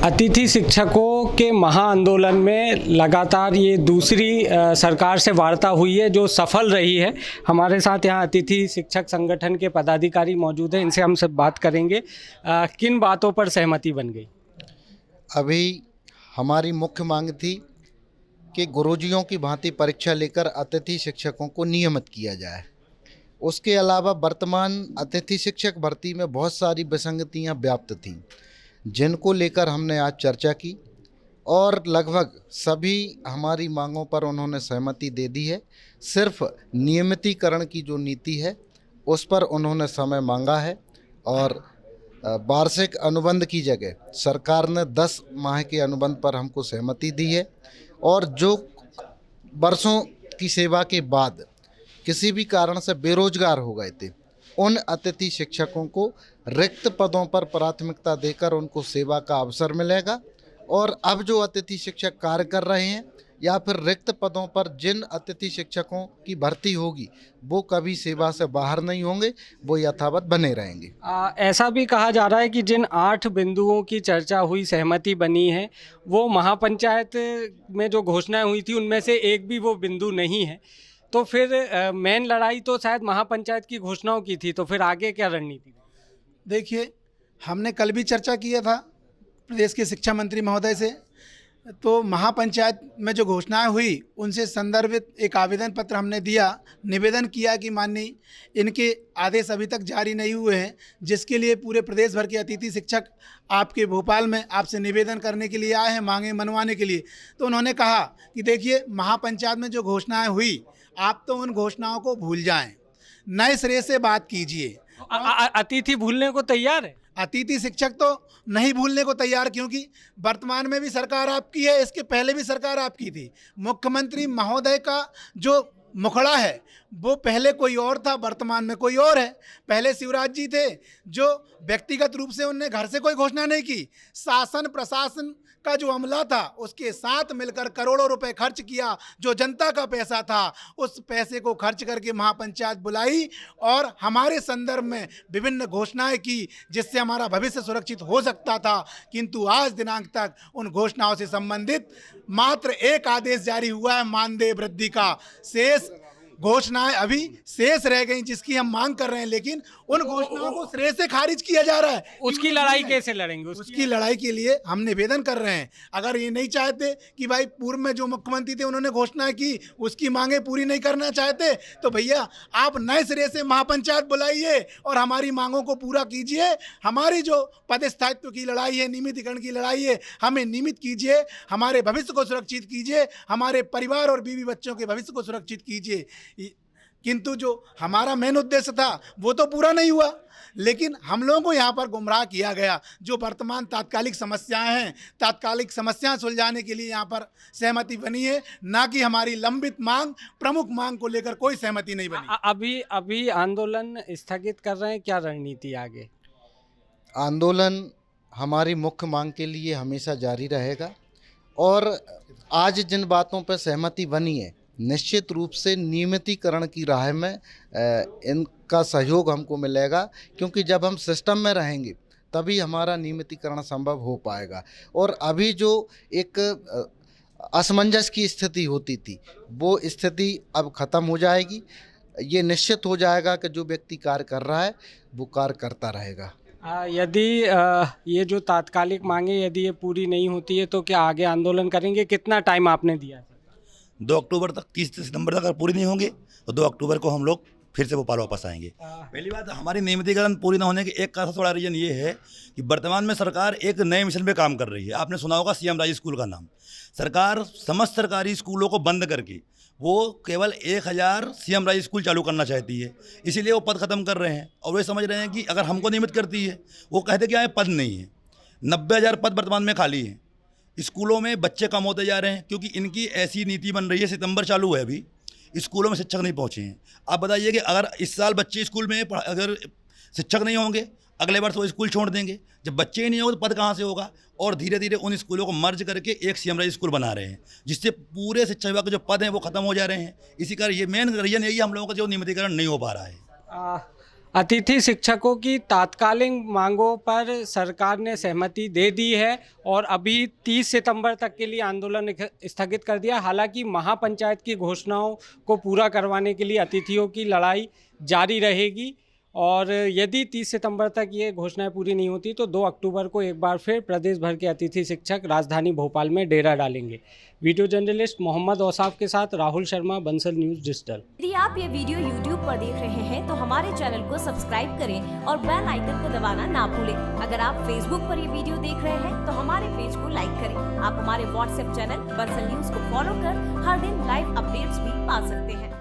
अतिथि शिक्षकों के महाआंदोलन में लगातार ये दूसरी सरकार से वार्ता हुई है जो सफल रही है। हमारे साथ यहाँ अतिथि शिक्षक संगठन के पदाधिकारी मौजूद हैं, इनसे हम सब बात करेंगे। किन बातों पर सहमति बन गई? अभी हमारी मुख्य मांग थी कि गुरुजियों की भांति परीक्षा लेकर अतिथि शिक्षकों को नियमित किया जाए। उसके अलावा वर्तमान अतिथि शिक्षक भर्ती में बहुत सारी विसंगतियां व्याप्त थीं, जिनको लेकर हमने आज चर्चा की और लगभग सभी हमारी मांगों पर उन्होंने सहमति दे दी है। सिर्फ नियमितीकरण की जो नीति है उस पर उन्होंने समय मांगा है और वार्षिक अनुबंध की जगह सरकार ने 10 माह के अनुबंध पर हमको सहमति दी है। और जो वर्षों की सेवा के बाद किसी भी कारण से बेरोजगार हो गए थे, उन अतिथि शिक्षकों को रिक्त पदों पर प्राथमिकता देकर उनको सेवा का अवसर मिलेगा। और अब जो अतिथि शिक्षक कार्य कर रहे हैं या फिर रिक्त पदों पर जिन अतिथि शिक्षकों की भर्ती होगी वो कभी सेवा से बाहर नहीं होंगे, वो यथावत बने रहेंगे। ऐसा भी कहा जा रहा है कि जिन 8 बिंदुओं की चर्चा हुई, सहमति बनी है, वो महापंचायत में जो घोषणाएं हुई थी उनमें से एक भी वो बिंदु नहीं है। तो फिर मेन लड़ाई तो शायद महापंचायत की घोषणाओं की थी, तो फिर आगे क्या रणनीति? देखिए, हमने कल भी चर्चा किया था प्रदेश के शिक्षा मंत्री महोदय से, तो महापंचायत में जो घोषणाएं हुई उनसे संदर्भित एक आवेदन पत्र हमने दिया, निवेदन किया कि माननीय इनके आदेश अभी तक जारी नहीं हुए हैं, जिसके लिए पूरे प्रदेश भर के अतिथि शिक्षक आपके भोपाल में आपसे निवेदन करने के लिए आए हैं, मांगे मनवाने के लिए। तो उन्होंने कहा कि देखिए, महापंचायत में जो घोषणाएँ हुई आप तो उन घोषणाओं को भूल जाएं, नए सिरे से बात कीजिए। अतिथि भूलने को तैयार है? अतिथि शिक्षक तो नहीं भूलने को तैयार, क्योंकि वर्तमान में भी सरकार आपकी है, इसके पहले भी सरकार आपकी थी। मुख्यमंत्री महोदय का जो मुखड़ा है वो पहले कोई और था, वर्तमान में कोई और है। पहले शिवराज जी थे जो व्यक्तिगत रूप से उनने घर से कोई घोषणा नहीं की, शासन प्रशासन का जो अमला था उसके साथ मिलकर करोड़ों रुपए खर्च किया, जो जनता का पैसा था उस पैसे को खर्च करके महापंचायत बुलाई और हमारे संदर्भ में विभिन्न घोषणाएं की, जिससे हमारा भविष्य सुरक्षित हो सकता था। किंतु आज दिनांक तक उन घोषणाओं से संबंधित मात्र एक आदेश जारी हुआ है, मानदेय वृद्धि का। शेष घोषणाएं अभी शेष रह गई जिसकी हम मांग कर रहे हैं, लेकिन उन घोषणाओं को सिरे से खारिज किया जा रहा है। उसकी लड़ाई कैसे लड़ेंगे? उसकी लड़ाई के लिए हम निवेदन कर रहे हैं। अगर ये नहीं चाहते कि भाई पूर्व में जो मुख्यमंत्री थे उन्होंने घोषणा की उसकी मांगे पूरी नहीं करना चाहते, तो भैया आप नए सिरे से महापंचायत बुलाइए और हमारी मांगों को पूरा कीजिए। हमारी जो पदस्थायित्व की लड़ाई है, नियमितीकरण की लड़ाई है, हमें नियमित कीजिए, हमारे भविष्य को सुरक्षित कीजिए, हमारे परिवार और बीवी बच्चों के भविष्य को सुरक्षित कीजिए। किंतु जो हमारा मेन उद्देश्य था वो तो पूरा नहीं हुआ, लेकिन हम लोगों को यहाँ पर गुमराह किया गया। जो वर्तमान तात्कालिक समस्याएं हैं, तात्कालिक समस्याएं सुलझाने के लिए यहाँ पर सहमति बनी है, ना कि हमारी लंबित मांग, प्रमुख मांग को लेकर कोई सहमति नहीं बनी। अभी आंदोलन स्थगित कर रहे हैं, क्या रणनीति आगे? आंदोलन हमारी मुख्य मांग के लिए हमेशा जारी रहेगा और आज जिन बातों पर सहमति बनी है, निश्चित रूप से नियमितीकरण की राह में इनका सहयोग हमको मिलेगा, क्योंकि जब हम सिस्टम में रहेंगे तभी हमारा नियमितीकरण संभव हो पाएगा। और अभी जो एक असमंजस की स्थिति होती थी वो स्थिति अब ख़त्म हो जाएगी। ये निश्चित हो जाएगा कि जो व्यक्ति कार्य कर रहा है वो कार्य करता रहेगा। यदि ये जो तात्कालिक मांगे यदि ये पूरी नहीं होती है तो क्या आगे आंदोलन करेंगे? कितना टाइम आपने दिया? 2 अक्टूबर तक, 30 सितंबर तक अगर पूरी नहीं होंगे तो 2 अक्टूबर को हम लोग फिर से भोपाल वापस आएंगे। पहली बात, हमारी नियमितीकरण पूरी ना होने के एक का सबसे बड़ा रीजन ये है कि वर्तमान में सरकार एक नए मिशन पे काम कर रही है। आपने सुना होगा सीएम राज स्कूल का नाम। सरकार समस्त सरकारी स्कूलों को बंद करके वो केवल 1000 सीएम राज स्कूल चालू करना चाहती है, इसीलिए वो पद ख़त्म कर रहे हैं। और वे समझ रहे हैं कि अगर हमको नियमित करती है, वो कहते क्या है, पद नहीं है। 90,000 पद वर्तमान में खाली हैं। स्कूलों में बच्चे कम होते जा रहे हैं क्योंकि इनकी ऐसी नीति बन रही है। सितंबर चालू है, अभी स्कूलों में शिक्षक नहीं पहुँचे हैं। आप बताइए कि अगर इस साल बच्चे स्कूल में अगर शिक्षक नहीं होंगे, अगले वर्ष वो स्कूल छोड़ देंगे। जब बच्चे ही नहीं होंगे तो पद कहाँ से होगा? और धीरे धीरे उन स्कूलों को मर्ज करके एक सीएम राज स्कूल बना रहे हैं, जिससे पूरे शिक्षा विभाग के जो पद हैं वो खत्म हो जा रहे हैं। इसी कारण ये मेन रीजन यही हम लोगों का जो नियमितीकरण नहीं हो पा रहा है। अतिथि शिक्षकों की तात्कालिक मांगों पर सरकार ने सहमति दे दी है और अभी 30 सितंबर तक के लिए आंदोलन स्थगित कर दिया। हालांकि महापंचायत की घोषणाओं को पूरा करवाने के लिए अतिथियों की लड़ाई जारी रहेगी और यदि 30 सितंबर तक ये घोषणाएं पूरी नहीं होती तो 2 अक्टूबर को एक बार फिर प्रदेश भर के अतिथि शिक्षक राजधानी भोपाल में डेरा डालेंगे। वीडियो जर्नलिस्ट मोहम्मद औसाफ के साथ राहुल शर्मा, बंसल न्यूज़ डिजिटल। यदि आप ये वीडियो YouTube पर देख रहे हैं तो हमारे चैनल को सब्सक्राइब करें और बेल आइकन को दबाना ना भूलें। अगर आप Facebook पर ये वीडियो देख रहे हैं तो हमारे पेज को लाइक करें। आप हमारे WhatsApp चैनल बंसल न्यूज़ को फॉलो कर हर दिन लाइव अपडेट्स भी पा सकते हैं।